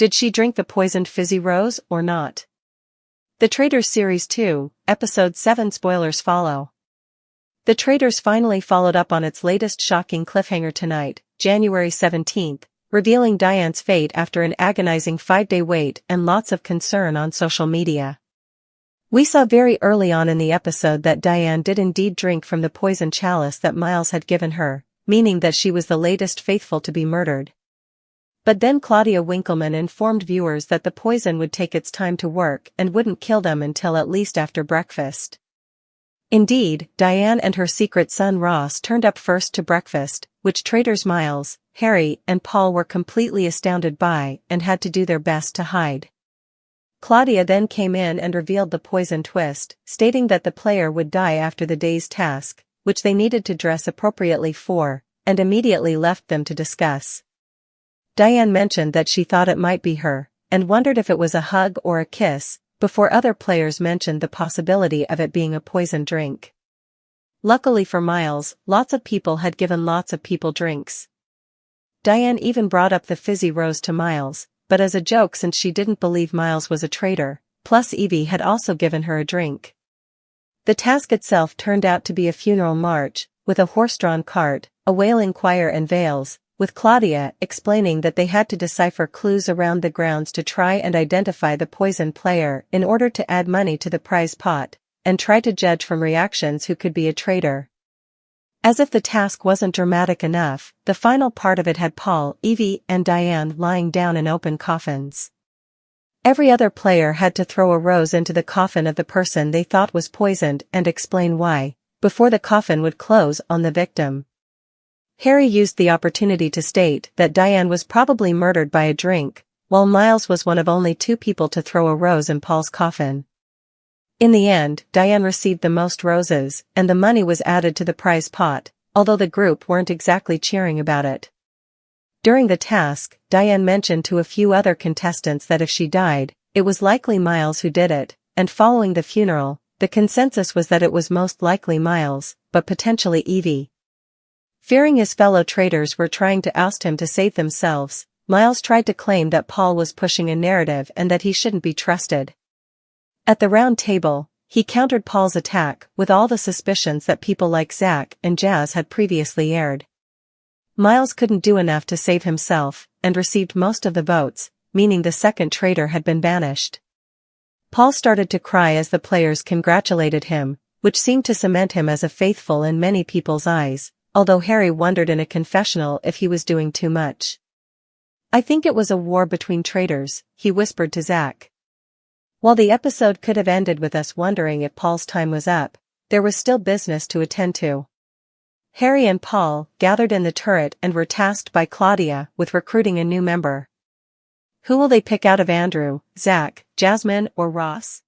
Did she drink the poisoned fizzy rose or not? The Traitors Series 2, Episode 7 spoilers follow. The Traitors finally followed up on its latest shocking cliffhanger tonight, January 17th, revealing Diane's fate after an agonizing 5-day wait and lots of concern on social media. We saw very early on in the episode that Diane did indeed drink from the poison chalice that Miles had given her, meaning that she was the latest faithful to be murdered. But then Claudia Winkleman informed viewers that the poison would take its time to work and wouldn't kill them until at least after breakfast. Indeed, Diane and her secret son Ross turned up first to breakfast, which Traitors Miles, Harry, and Paul were completely astounded by and had to do their best to hide. Claudia then came in and revealed the poison twist, stating that the player would die after the day's task, which they needed to dress appropriately for, and immediately left them to discuss. Diane mentioned that she thought it might be her, and wondered if it was a hug or a kiss, before other players mentioned the possibility of it being a poison drink. Luckily for Miles, lots of people had given lots of people drinks. Diane even brought up the fizzy rose to Miles, but as a joke since she didn't believe Miles was a traitor, plus Evie had also given her a drink. The task itself turned out to be a funeral march, with a horse-drawn cart, a wailing choir and veils, with Claudia explaining that they had to decipher clues around the grounds to try and identify the poison player in order to add money to the prize pot, and try to judge from reactions who could be a traitor. As if the task wasn't dramatic enough, the final part of it had Paul, Evie, and Diane lying down in open coffins. Every other player had to throw a rose into the coffin of the person they thought was poisoned and explain why, before the coffin would close on the victim. Harry used the opportunity to state that Diane was probably murdered by a drink, while Miles was one of only 2 people to throw a rose in Paul's coffin. In the end, Diane received the most roses, and the money was added to the prize pot, although the group weren't exactly cheering about it. During the task, Diane mentioned to a few other contestants that if she died, it was likely Miles who did it, and following the funeral, the consensus was that it was most likely Miles, but potentially Evie. Fearing his fellow traitors were trying to oust him to save themselves, Miles tried to claim that Paul was pushing a narrative and that he shouldn't be trusted. At the round table, he countered Paul's attack with all the suspicions that people like Zach and Jazz had previously aired. Miles couldn't do enough to save himself, and received most of the votes, meaning the second traitor had been banished. Paul started to cry as the players congratulated him, which seemed to cement him as a faithful in many people's eyes, although Harry wondered in a confessional if he was doing too much. "I think it was a war between traitors," he whispered to Zach. While the episode could have ended with us wondering if Paul's time was up, there was still business to attend to. Harry and Paul gathered in the turret and were tasked by Claudia with recruiting a new member. Who will they pick out of Andrew, Zach, Jasmine, or Ross?